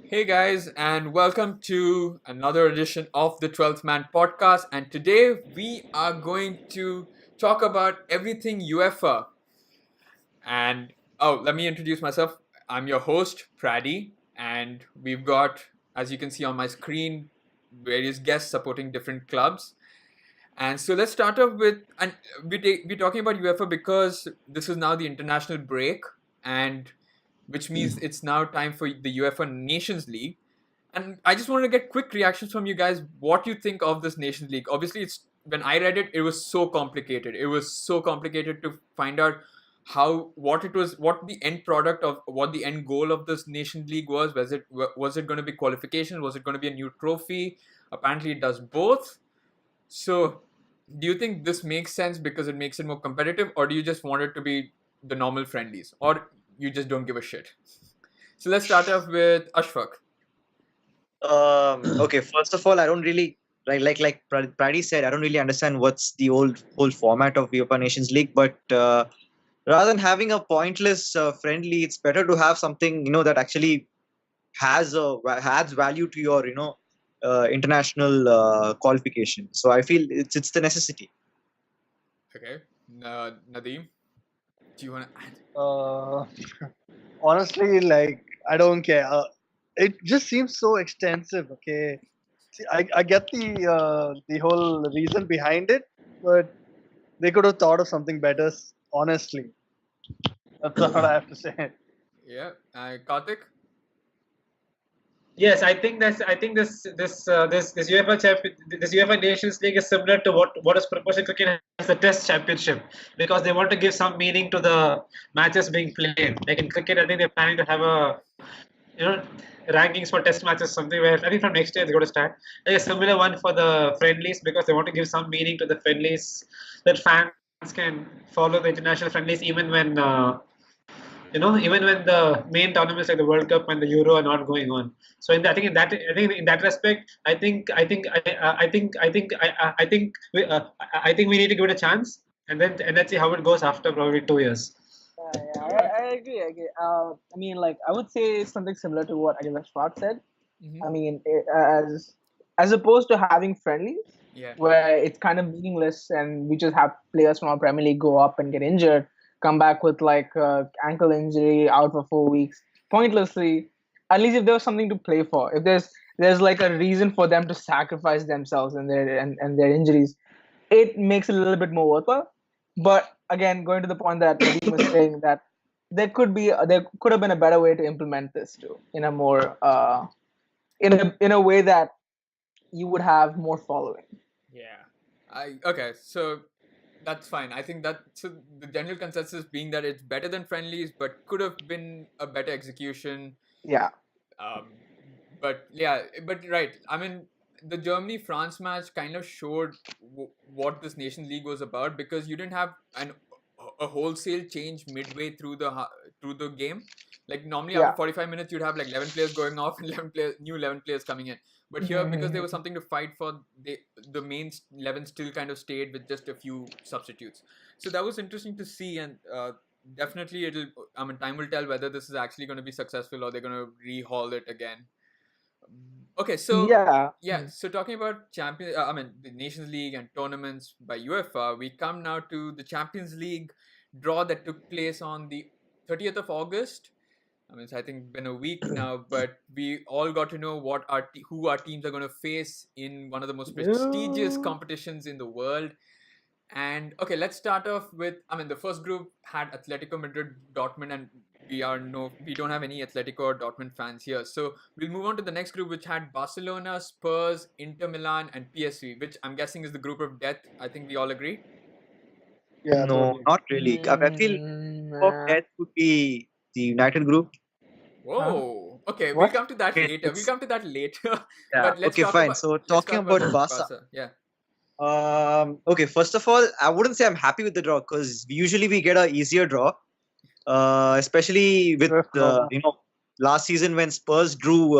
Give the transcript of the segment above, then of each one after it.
Hey guys, and welcome to another edition of the 12th Man podcast. And today we are going to talk about everything UEFA. And let me introduce myself. I'm your host, Praddy, and we've got, as you can see on my screen, various guests supporting different clubs. And so let's start off with, and we're talking about UEFA because this is now the international break, and which means it's now time for the UEFA Nations League. And I just wanted to get quick reactions from you guys. What you think of this Nations League? Obviously, it's when I read it, it was so complicated. It was so complicated to find out what it was, what the end product of, what the end goal of this Nations League was. Was it going to be qualification? Was it going to be a new trophy? Apparently, it does both. So, do you think this makes sense because it makes it more competitive, or do you just want it to be the normal friendlies, or you just don't give a shit? So let's start off with Ashfaq. Okay, first of all, I don't really Pradi said, I don't really understand what's the whole format of UEFA Nations League. But rather than having a pointless friendly, it's better to have something that actually adds value to your international qualification. So I feel it's the necessity. Okay, Nadeem, do you want to add? Uh, Honestly, I don't care. It just seems so extensive. Okay, see, I get the whole reason behind it, but they could have thought of something better. Honestly, that's what I have to say. Yeah, Karthik. Yes, I think this UEFA Nations League is similar to what is proposed in cricket as the Test Championship, because they want to give some meaning to the matches being played. Like in cricket, I think they're planning to have a you know rankings for Test matches, something where I think from next year they're going to start like a similar one for the friendlies, because they want to give some meaning to the friendlies, that fans can follow the international friendlies even when. Even when the main tournaments like the World Cup and the Euro are not going on. So I think in that respect, I think we need to give it a chance, and let's see how it goes after probably 2 years. I agree. I would say something similar to what I guess Ashfaq said. Mm-hmm. I mean, as opposed to having friendlies, Yeah. where it's kind of meaningless, and we just have players from our Premier League go up and get injured, come back with ankle injury, out for 4 weeks, pointlessly. At least if there was something to play for, if there's like a reason for them to sacrifice themselves and their injuries, it makes it a little bit more worthwhile. But again, going to the point that Nadeem was saying, that there could have been a better way to implement this too, in a more in a way that you would have more following. Yeah. Okay. So that's fine. I think that so the general consensus being that it's better than friendlies, but could have been a better execution. Yeah. But yeah, but right. I mean, the Germany France match kind of showed what this Nation League was about, because you didn't have a wholesale change midway through the game. Like normally Yeah. after 45 minutes you'd have like 11 players going off and 11 players coming in. But here, because there was something to fight for, the main 11 still kind of stayed with just a few substitutes. So that was interesting to see, and definitely time will tell whether this is actually going to be successful or they're going to rehaul it again. Okay, so Yeah. so talking about the Nations League and tournaments by UEFA, we come now to the Champions League draw that took place on the 30th of August. I mean, it's I think been a week now, but we all got to know who our teams are going to face in one of the most prestigious competitions in the world. And okay, let's start off with, the first group had Atletico Madrid, Dortmund, and we don't have any Atletico or Dortmund fans here. So we'll move on to the next group, which had Barcelona, Spurs, Inter Milan, and PSV, which I'm guessing is the group of death. I think we all agree. Yeah, No, totally. not really. I feel that would be the United Group. Whoa. Okay, What? we'll come to that Okay, later. We'll come to that later. Yeah. But let's Okay, talk fine. about So let's talking talk about Barca. Yeah. Okay, first of all, I wouldn't say I'm happy with the draw, because usually we get a easier draw, especially with last season when Spurs drew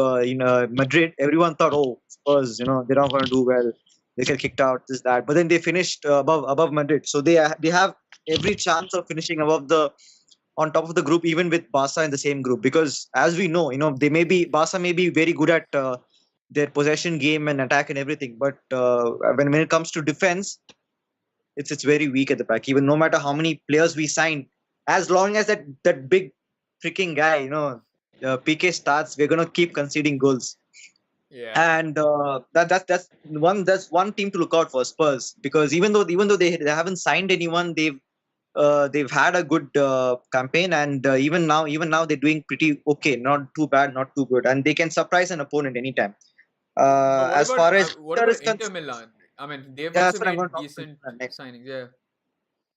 Madrid. Everyone thought, oh, Spurs, they're not going to do well. They get kicked out, this that. But then they finished above Madrid, so they have every chance of finishing above the on top of the group, even with Barca in the same group. Because as we know, Barca may be very good at their possession game and attack and everything, but when it comes to defense, it's very weak at the back. Even no matter how many players we sign, as long as that big freaking guy, PK starts, we're gonna keep conceding goals. Yeah. And that's one team to look out for, Spurs, because even though they haven't signed anyone, they've had a good campaign, and even now they're doing pretty okay, not too bad, not too good, and they can surprise an opponent anytime. But As far as what Inter about is Inter concerned, Milan? I mean, they've yeah, also that's what I'm going made to talk decent about next. signings. Yeah.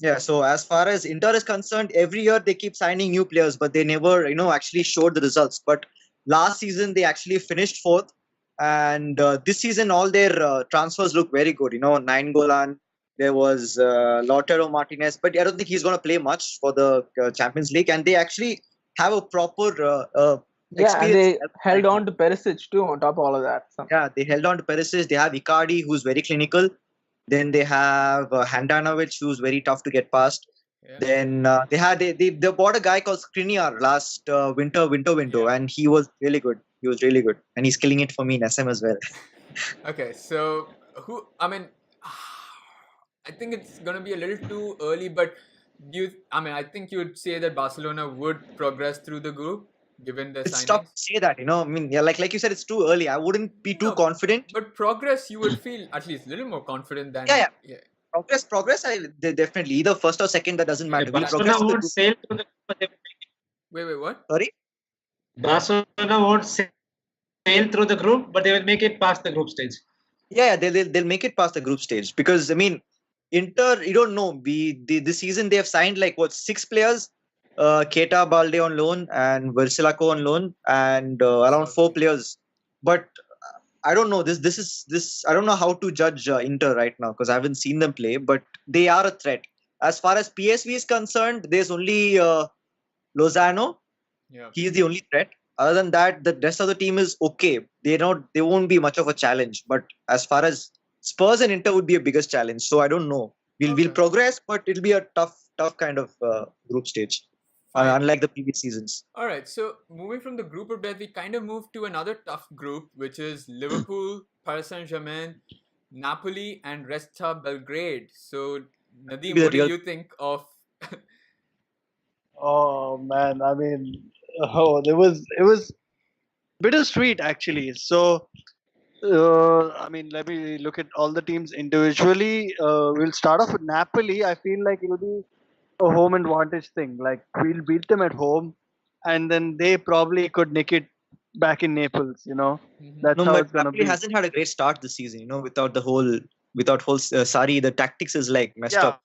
Yeah, so as far as Inter is concerned, every year they keep signing new players, but they never, actually showed the results. But last season they actually finished fourth, and this season all their transfers look very good. Nine Golan, there was Lautaro Martinez, but I don't think he's going to play much for the Champions League, and they actually have a proper Yeah, and experience they right held now. on to Perisic too on top of all of that. So. Yeah, they held on to Perisic. They have Icardi, who's very clinical. Then they have Handanovic, who's very tough to get past. Yeah. Then they bought a guy called Skriniar last winter window, Yeah. and he was really good. He was really good, and he's killing it for me in SM as well. Okay, so I mean, I think it's gonna be a little too early, but I think you'd say that Barcelona would progress through the group given the It's tough signings. to say that, I mean, yeah, like you said, it's too early. I wouldn't be too No, confident. but progress, you would feel at least a little more confident than Yeah. Progress. Definitely either first or second. That doesn't matter. We'll Barcelona progress in the won't group. sail through the group, but they will make Wait, what? Sorry. Barcelona won't sail through the group, but they will make it past the group stage. Yeah, they'll make it past the group stage, because I mean, Inter, you don't know. This season they have signed like 6 players, Keita Balde on loan and Versilako on loan, and around 4 players. But I don't know. This. I don't know how to judge Inter right now because I haven't seen them play. But they are a threat. As far as PSV is concerned, there's only Lozano. Yeah. He's the only threat. Other than that, the rest of the team is okay. They won't be much of a challenge. But as far as Spurs and Inter would be a biggest challenge. So I don't know. We'll progress, but it'll be a tough kind of group stage, unlike the previous seasons. All right, so moving from the group of death, we kind of move to another tough group, which is Liverpool, Paris Saint-Germain, Napoli, and Red Star Belgrade. So, Nadeem, what do you think of? Oh man, I mean, it was bittersweet actually. So, I mean, let me look at all the teams individually. We'll start off with Napoli. I feel like it'll be a home advantage thing. Like we'll beat them at home, and then they probably could nick it back in Naples. That's how it's gonna Napoli be. hasn't had a great start this season. Without Sari, the tactics is like messed up.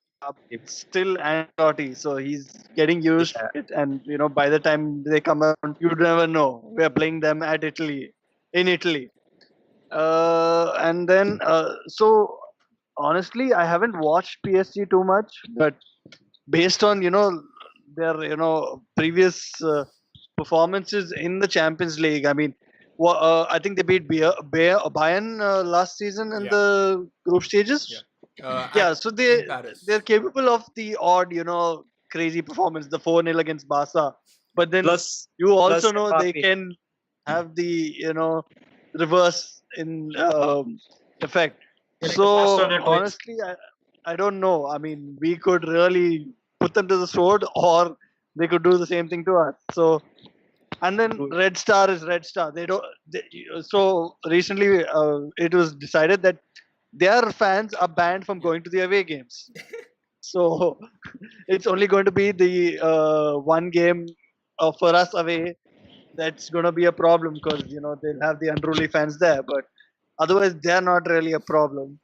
Still Ancelotti, so he's getting used to it, and by the time they come around, you never know. We're playing them in Italy, and then so honestly, I haven't watched PSG too much, but based on their previous performances in the Champions League, I mean, I think they beat Bayern last season in the group stages. So they're capable of the odd, crazy performance, the 4-0 against Barca. But then you also know they can have the reverse in effect. So honestly, I don't know. I mean, we could really put them to the sword, or they could do the same thing to us. So, and then Red Star is Red Star. So recently, it was decided that their fans are banned from going to the away games. So it's only going to be the one game for us away that's going to be a problem, because they'll have the unruly fans there. But otherwise, they're not really a problem.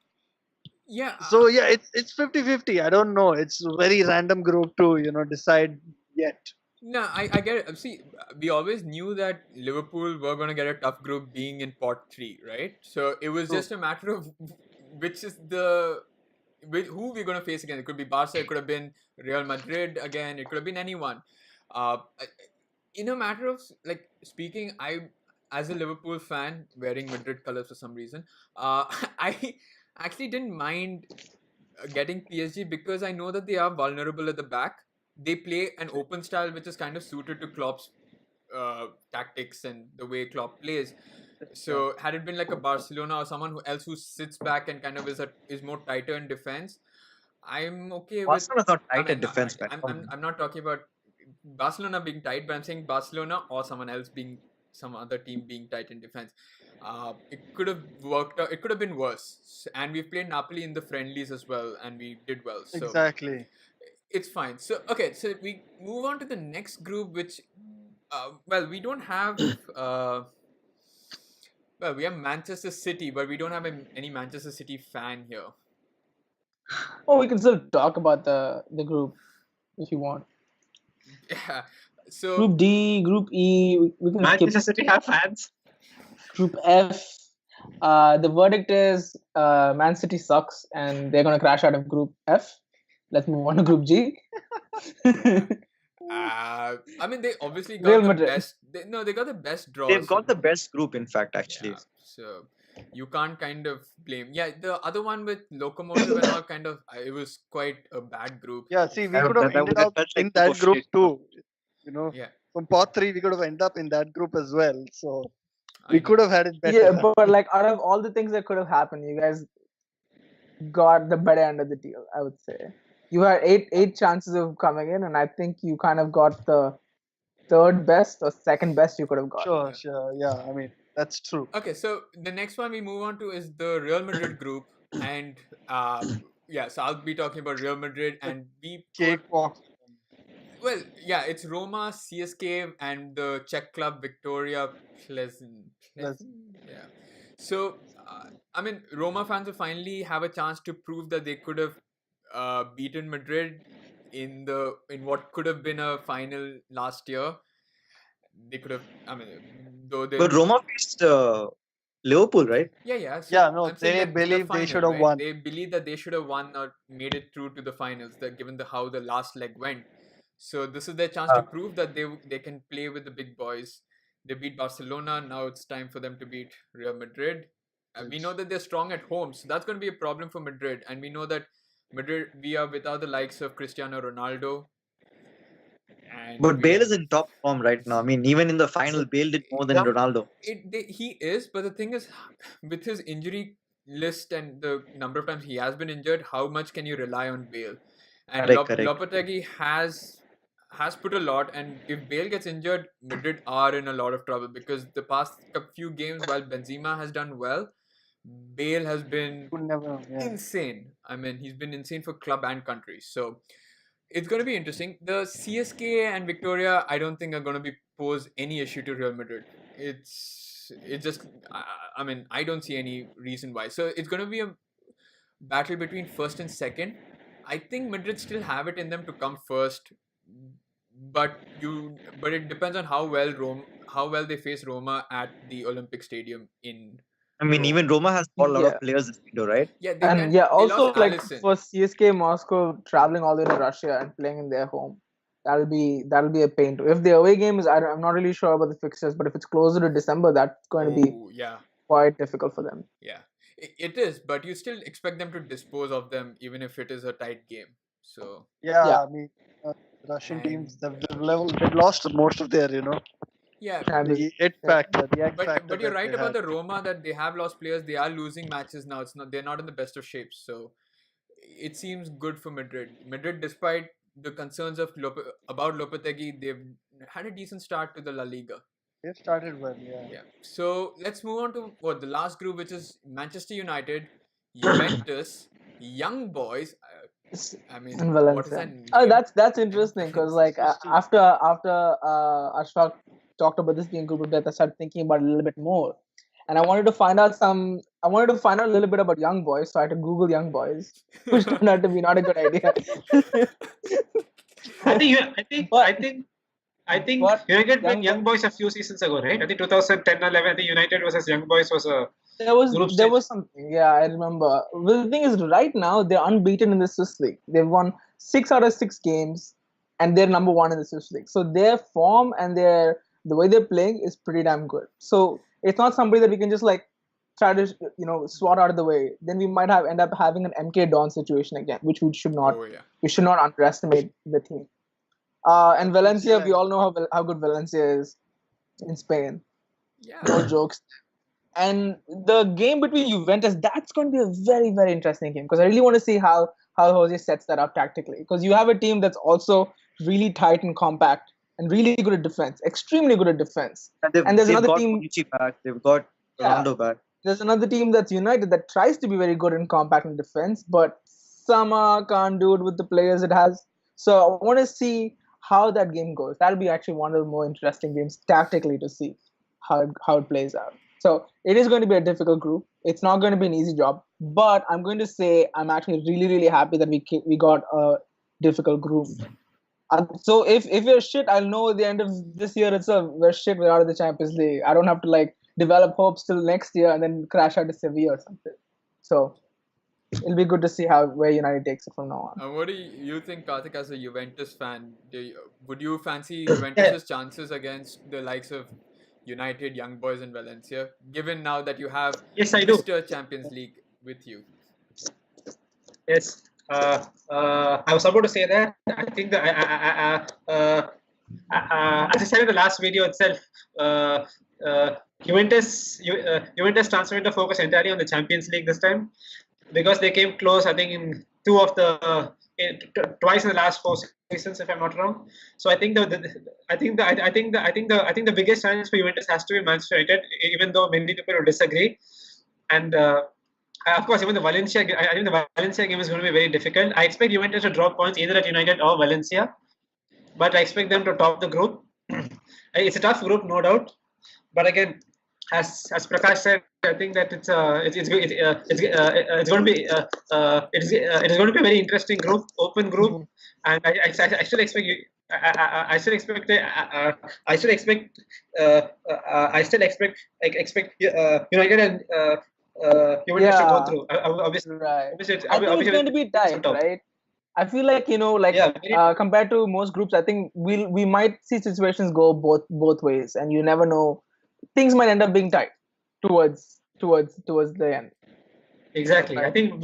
Yeah. So yeah, it's 50-50. I don't know. It's a very random group to decide yet. No, I get it. See, we always knew that Liverpool were going to get a tough group being in pot 3, right? So it was just a matter of who we're going to face again. It could be Barca, it could have been Real Madrid again, it could have been anyone. In a matter of like speaking, I, as a Liverpool fan wearing Madrid colors for some reason, I actually didn't mind getting PSG because I know that they are vulnerable at the back. they play an open style which is kind of suited to Klopp's tactics and the way Klopp plays. So had it been like a Barcelona or someone else who sits back and kind of is more tighter in defense, I'm okay with. Barcelona's not I tight at mean, defense, man. I'm not talking about Barcelona being tight, but I'm saying Barcelona or someone else being some other team being tight in defense. It could have worked out. It could have been worse. And we've played Napoli in the friendlies as well, and we did well. So Exactly. it's fine. So okay, so we move on to the next group, which, well, we don't have. Well, we have Manchester City, but we don't have any Manchester City fan here. Oh, we can still talk about the group if you want. Yeah. So Group D, Group E, we can skip. Manchester City have fans. Group F, the verdict is Man City sucks and they're gonna crash out of Group F. Let's move on to Group G. I mean, they obviously got Real the Madrid. best. They got the best draw. They've got the best group, in fact, actually. Yeah, so you can't kind of blame. Yeah, the other one with Locomotive and all kind of, it was quite a bad group. Yeah, see, we That- could have that- ended that up felt like in that group of group shit. too. You know, Yeah, from pot 3, we could have ended up in that group as well. So I we know. could have had it better. Yeah, but like out of all the things that could have happened, you guys got the better end of the deal, I would say. You had eight chances of coming in, and I think you kind of got the third best or second best you could have got. Sure, Yeah. sure. Yeah, I mean, that's true. Okay, so the next one we move on to is the Real Madrid group, and yeah, so I'll be talking about Real Madrid, and we put, Cakewalk. well, yeah, it's Roma, CSK, and the Czech club Victoria Pleasant. Yeah. So, I mean, Roma fans will finally have a chance to prove that they could have beaten Madrid in what could have been a final last year. They could have. I mean, though they. But Roma faced Liverpool, right? Yeah. So Yeah, no, I'm saying they that in the believe they final, should have right? won. They believe that they should have won or made it through to the finals. That given how the last leg went, so this is their chance to prove that they can play with the big boys. They beat Barcelona. Now it's time for them to beat Real Madrid. We know that they're strong at home, so that's going to be a problem for Madrid. And we know that Madrid, we are without the likes of Cristiano Ronaldo. And But we Bale have- is in top form right now. I mean, even in the final, Bale did more than Yeah. Ronaldo. He is, but the thing is, with his injury list and the number of times he has been injured, how much can you rely on Bale? And Correct. Lopetegui has put a lot, and if Bale gets injured, Madrid are in a lot of trouble because the past few games, while Benzema has done well, Bale has been Could never. Yeah. insane. I mean, he's been insane for club and country. So it's going to be interesting. The CSK and Victoria, I don't think are going to pose any issue to Real Madrid. It's just, I mean, I don't see any reason why. So it's going to be a battle between first and second. I think Madrid still have it in them to come first, but it depends on how well they face Roma at the Olympic Stadium in. I mean, even Roma has got a lot Yeah. of players this window, right? Yeah, And they also lost like Alisson. for CSK Moscow traveling all the way to Russia and playing in their home, that'll be a pain too. If the away game is, I'm not really sure about the fixtures, but if it's closer to December, that's going to be Oh, yeah. quite difficult for them. Yeah, it is, but you still expect them to dispose of them even if it is a tight game. So Yeah, Yeah. I mean, Russian teams, they've lost most of their, yeah, Champions- the it factor, the X factor. but you're that right they about had. the Roma that they have lost players. They are losing matches now. They're not in the best of shapes. So it seems good for Madrid. Madrid, despite the concerns of about Lopetegui, they've had a decent start to the La Liga. They've started well, yeah. Yeah. So let's move on to the last group, which is Manchester United, Juventus, Young Boys. I mean, And what is Valencia. that? Name? That's interesting because like after Ashfaq talked about this being group of death, I started thinking about it a little bit more, and I wanted to find out a little bit about Young Boys, so I had to Google Young Boys, which turned out to be not a good idea. I think What? United Young beat Young Boys a few seasons ago, right? I think 2010-11. I think United versus Young Boys was a group There stage. was something. Yeah, I remember. Well, the thing is, right now they're unbeaten in the Swiss League. They've won 6 out of 6 games, and they're number 1 in the Swiss League. So their form and the way they're playing is pretty damn good. So it's not somebody that we can just like try to swat out of the way. Then we might end up having an MK Don situation again, which we should not. Oh yeah. We should not underestimate the team. And That's Valencia, we excellent. all know how good Valencia is in Spain. Yeah. No jokes. And the game between Juventus, that's going to be a very, very interesting game because I really want to see how Jose sets that up tactically. Because you have a team that's also really tight and compact and really good at defense, extremely good at defense. And And there's they've another got team, Bonucci back. They've got yeah, Ronaldo back. there's another team that's United that tries to be very good in compact and defense, but somehow can't do it with the players it has. So I want to see how that game goes. That'll be actually one of the more interesting games tactically to see how it plays out. So it is going to be a difficult group. It's not going to be an easy job, but I'm going to say I'm actually really really happy that we got a difficult group. So if we're shit, I'll know at the end of this year itself we're shit. We're out of the Champions League. I don't have to like develop hopes till next year and then crash out to Sevilla or something. So it'll be good to see how where United takes it from now on. What do you think, Karthik, as a Juventus fan? Would you fancy Yeah. Juventus's chances against the likes of United, Young Boys, and Valencia, given now that you have Yes, I do. Mr. Champions League with you? Yes. I was about to say that. I think that as I said in the last video itself, Juventus transferred the focus entirely on the Champions League this time because they came close. I think in twice in the last 4 seasons, if I'm not wrong. So I think the biggest challenge for Juventus has to be Manchester United, even though many people will disagree. And of course, even the Valencia, I think the Valencia game is going to be very difficult. I expect Juventus to drop points either at United or Valencia, but I expect them to top the group. It's a tough group, no doubt. But again, as Prakash said, I think that it's going to be it is going to be a very interesting group, open group, and I still expect you. I still expect I still expect I still expect United and Juventus to go Yeah, through. Obviously, right. obviously, I think it's going to be tight, top. right? I feel like Yeah, very compared to most groups, I think we might see situations go both ways, and you never know. Things might end up being tight towards the end. exactly. I Right. think,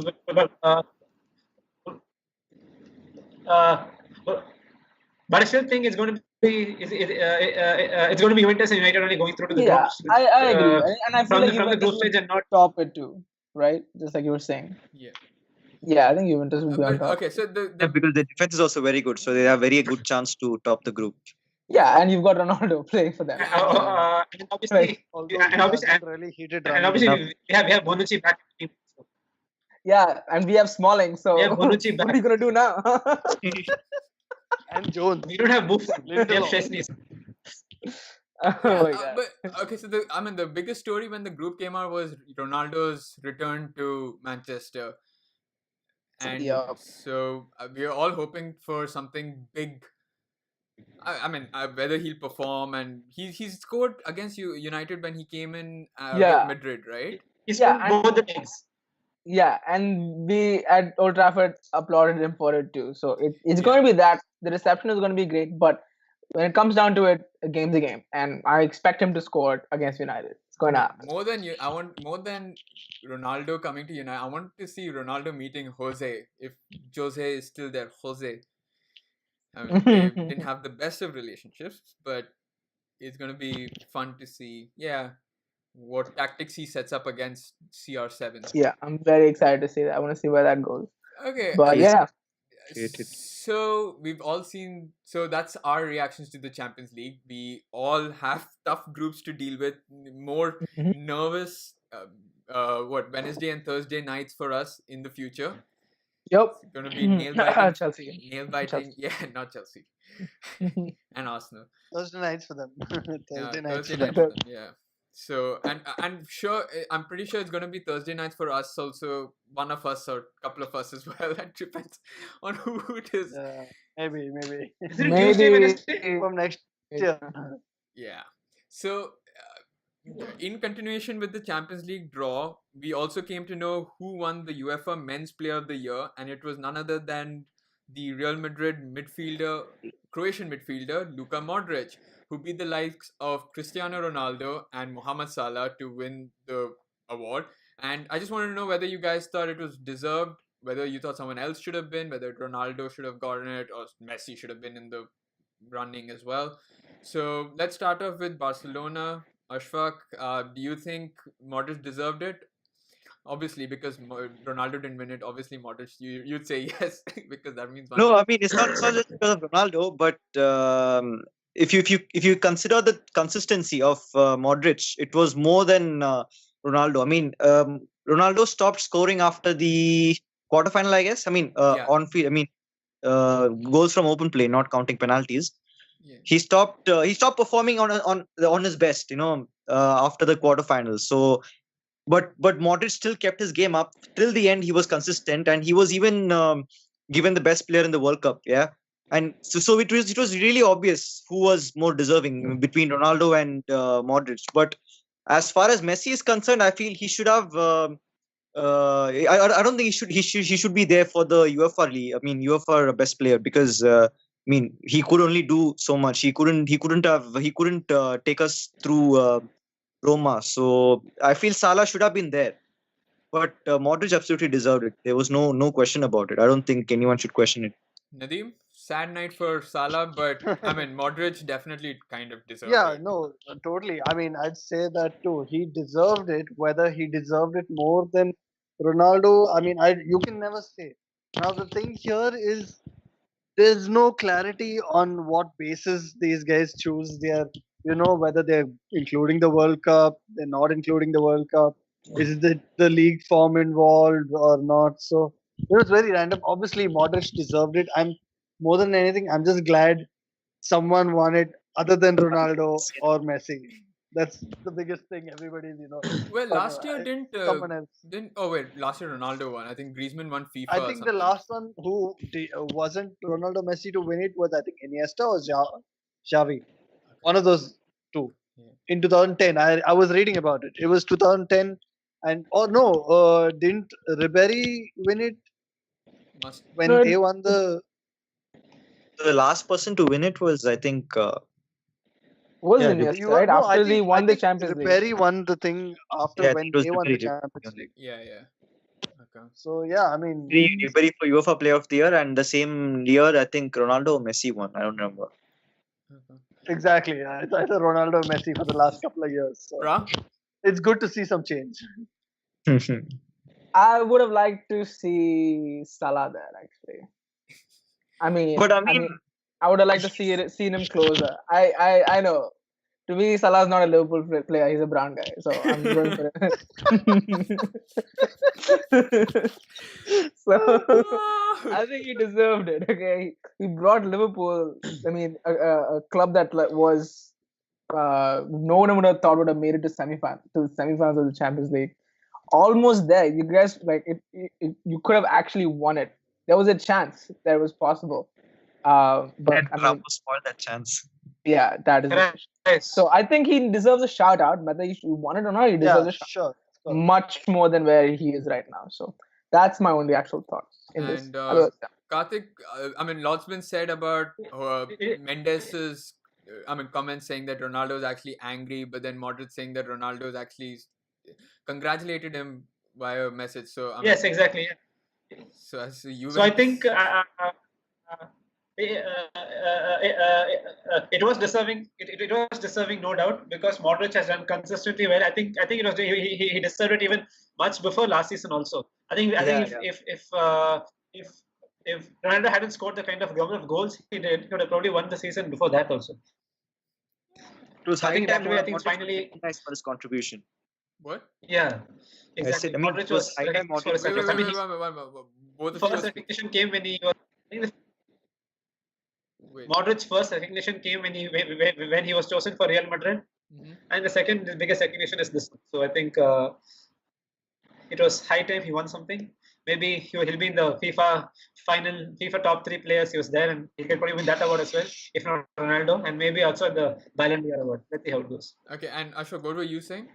uh, but I still think it's going to be it's going to be Juventus and United only going through to the Yeah, groups I agree, and I feel like from the Juventus group would stage and not. top it too, right? Just like you were saying. Yeah. Yeah, I think Juventus would be on But top. okay, so Yeah, because the defense is also very good, so they have very good chance to top the group. Yeah, and you've got Ronaldo playing for them. And obviously, Although and he obviously, hasn't really heated and running. obviously, Enough. we have Bonucci back. Yeah, and we have Smalling, so We have Bonucci what are back. you gonna do now? And Jones. We don't have Buffon. We have Lindelof. Chesney. Oh yeah, my god. but okay, so the biggest story when the group came out was Ronaldo's return to Manchester, and Yeah. so we are all hoping for something big. I mean, whether he'll perform, and he scored against United when he came in Yeah. with Madrid, right? He Yeah, scored both the legs. Yeah, and we at Old Trafford applauded him for it too. So it's Yeah. going to be that. The reception is going to be great, but when it comes down to it, a game's a game, and I expect him to score against United. It's going to happen. More than I want more than Ronaldo coming to United. I want to see Ronaldo meeting Jose. If Jose is still there, Jose. I mean, they didn't have the best of relationships, but it's gonna be fun to see. Yeah, what tactics he sets up against CR7. Yeah, I'm very excited to see that. I want to see where that goes. Okay, But yeah, Created. so we've all seen. So that's our reactions to the Champions League. We all have tough groups to deal with. More Mhm. nervous. Wednesday and Thursday nights for us in the future. yep. It's gonna be nail biting. Chelsea. Nail biting. Yeah, not Chelsea and Arsenal. Thursday nights for them. Thursday Yeah, nights Thursday for them. night for them. Yeah. So and sure, I'm pretty sure it's gonna be Thursday nights for us. Also, one of us or couple of us as well. That depends on who it is. Maybe. Is it Tuesday, Maybe Wednesday? From next year. Yeah. So, in continuation with the Champions League draw, we also came to know who won the UEFA Men's Player of the Year, and it was none other than the Real Madrid Croatian midfielder, Luka Modric, who beat the likes of Cristiano Ronaldo and Mohamed Salah to win the award. And I just wanted to know whether you guys thought it was deserved, whether you thought someone else should have been, whether Ronaldo should have gotten it, or Messi should have been in the running as well. So let's start off with Barcelona. Ashfaq, do you think Modric deserved it? Obviously, because Ronaldo didn't win it. Obviously, Modric, you'd say yes because that means one No, thing. I mean it's not just because of Ronaldo, but if you consider the consistency of Modric, it was more than Ronaldo. I mean, Ronaldo stopped scoring after the quarterfinal, I guess. I mean, Yeah. on field. I mean, goals from open play, not counting penalties. Yeah. He stopped performing on his best. After the quarterfinals. So but Modric still kept his game up till the end. He was consistent, and he was even given the best player in the World Cup. Yeah, and so it was really obvious who was more deserving between Ronaldo and Modric. But as far as Messi is concerned, I feel he should have. I don't think he should be there for the UEFA league. I mean UEFA best player because I mean he could only do so much. He couldn't take us through Roma. So I feel Salah should have been there, but Modric absolutely deserved it. There was no question about it. I don't think anyone should question it. Nadeem, sad night for Salah, but I mean Modric definitely kind of deserved Yeah, it. no, totally. I mean, I'd say that too. He deserved it. Whether he deserved it more than Ronaldo, I mean, you can never say. Now the thing here is there's no clarity on what basis these guys choose their, whether they're including the World Cup, they're not including the World Cup. Is the league form involved or not? So it's very random. Obviously, Modric deserved it. I'm more than anything, I'm just glad someone won it other than Ronaldo or Messi. That's the biggest thing. Everybody's, Well, last year someone else. didn't oh wait, last year Ronaldo won. I think Griezmann won FIFA I or think the something. last one who wasn't Ronaldo Messi to win it was I think Iniesta or Xavi. One of those two. Yeah. In 2010, I was reading about it. It was 2010, and no, didn't Ribery win it Must when No, they won the? The last person to win it was, I think, was yeah, Iniesta, You right? no, I After they think won the Champions League. Ribery won the thing after yeah, I think when it was they won the Ribery. Champions League. yeah. Okay. So yeah, I mean, he's Ribery for UEFA Player of the Year, and the same year I think Ronaldo or Messi won. I don't remember. Okay. exactly. It's either Ronaldo or Messi for the last couple of years. So Ra? it's good to see some change. I would have liked to see Salah there actually. I mean, But I mean, I would have liked to seen him closer. I know. To me, Salah's not a Liverpool player. He's a brown guy. So I'm going for it. So I think he deserved it. Okay, he brought Liverpool. I mean, a club that was no one would have thought would have made it to the semifinals of the Champions League. Almost there. You guys you could have actually won it. There was a chance that it was possible. But and I mean, Ramos spoiled that chance. yeah, that is. Right. So I think he deserves a shout out. Whether he won it or not, he deserves Yeah, a shout sure. much more than where he is right now. So that's my only actual thought in this. And Karthik, I mean, lots been said about Mendes's, comments saying that Ronaldo is actually angry, but then Modric saying that Ronaldo is actually congratulated him via message. So Yes, exactly. Yeah. So you. So I think it was deserving. It was deserving, no doubt, because Modric has done consistently well. I think it was he deserved it even much before last season also. I think if Ronaldo hadn't scored the kind of number of goals he did, he would have probably won the season before that also. It was I high think time that way, I think Modric finally- was recognized for his contribution. What? Yeah, exactly. I said, I mean, Modric it was was high time recognized for his Modric- Wait, sacrifice. I mean, both of first you. recognition came when he was. I think the Wait. Modric's first recognition came when he was chosen for Real Madrid, and the second biggest recognition is this one. So I think it was high time he won something. Maybe he'll be in the FIFA top 3 players. He was there, and he can probably win that award as well, if not Ronaldo, and maybe also the Ballon d'Or award. Let's see how it goes. Okay, and Ashok, what were you saying?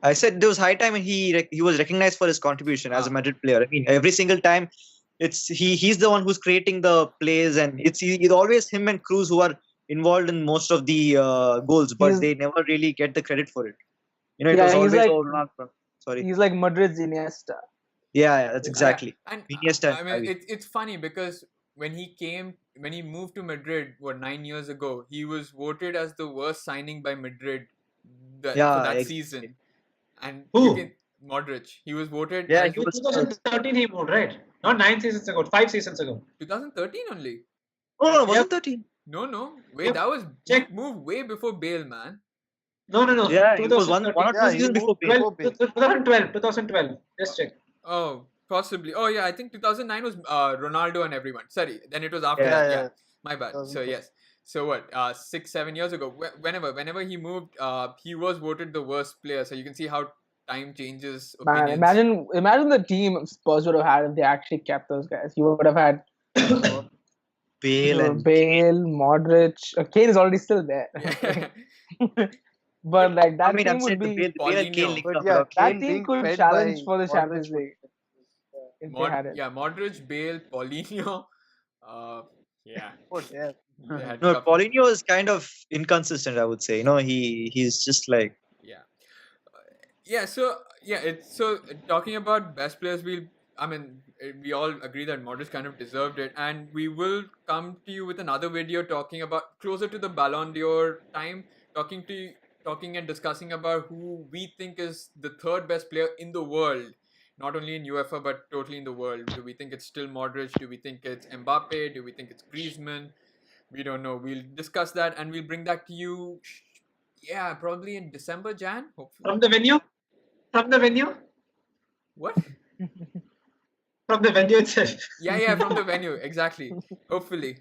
I said there was high time, and he was recognized for his contribution as a Ah. Madrid player. I mean, every single time, he's the one who's creating the plays, and it's always him and Cruz who are involved in most of the goals, but they never really get the credit for it. It was always Ronaldo. Sorry. He's like Madrid's Iniesta. Yeah, that's exactly. And Iniesta and I mean, Xavi. it's funny because when he came when he moved to Madrid, 9 years ago, he was voted as the worst signing by Madrid for Yeah, that exactly. season. And Who? you can Modric. He was voted Yeah, as he was. 2013 he moved, right? Not 9 seasons ago, 5 seasons ago. 2013 only. No, Yep. wasn't 13. No. Wait, Yep. that was Check. he moved way before Bale, man. No. Yeah, it was one or 2013. two Yeah, he seasons before moved Bale. before Bale. 2012. Just check. Oh, possibly. Oh yeah, I think 2009 was Ronaldo and everyone. Sorry, then it was after Yeah. that. Yeah, Yeah, yeah. my bad. So 2012. yes. So what? 6, 7 years ago, whenever he moved, he was voted the worst player. So you can see how time changes Man, opinions. imagine the team Spurs would have had if they actually kept those guys. You would have had Bale and Bale, Modric. Kane is already still there. Yeah. But like I that mean, team I'm would saying the be Bale and Kane Paulinho. linked But up. yeah, that Kane team being could fed challenge by for the Modric Champions would- League if they had it. Modric, Bale, Paulinho. Yeah, Oh damn. they had No, couple. Paulinho is kind of inconsistent, I would say. He's just like Yeah. Yeah, so talking about best players, we all agree that Modric kind of deserved it, and we will come to you with another video talking about closer to the Ballon d'Or time, talking and discussing about who we think is the third best player in the world, not only in UEFA but totally in the world. Do we think it's still Modric? Do we think it's Mbappe? Do we think it's Griezmann? We don't know. We'll discuss that and we'll bring that to you. Yeah, probably in December, Jan. Hopefully. From the venue? From the venue? What? From the venue itself. Yeah, from the venue, exactly. Hopefully.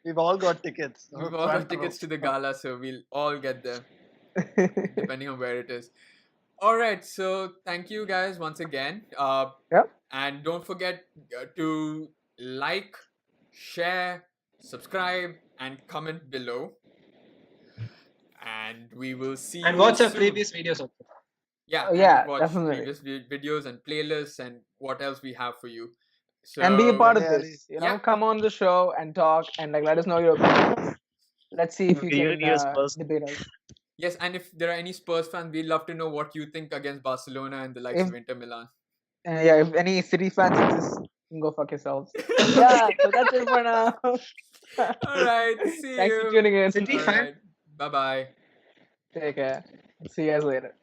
We've all got tickets. We've all got tickets to the gala, so we'll all get there, depending on where it is. All right, so thank you guys once again. Yep. And don't forget to like, share, subscribe, and comment below. And we will see And you watch our soon. previous videos also. Yeah, Yeah, and watch definitely. previous videos and playlists and what else we have for you. So, And be a part of Yeah, this. yeah. Come on the show and talk and like let us know your opinions. Let's see if you We really can need a Spurs. debate us. Yes, and if there are any Spurs fans, we'd love to know what you think against Barcelona and the likes If- of Inter Milan. Yeah, if any City fans exist, you can go fuck yourselves. Yeah, so that's it for now. All right, see Thanks you. for tuning in. City All fan? right, bye bye. Take care. See you guys later.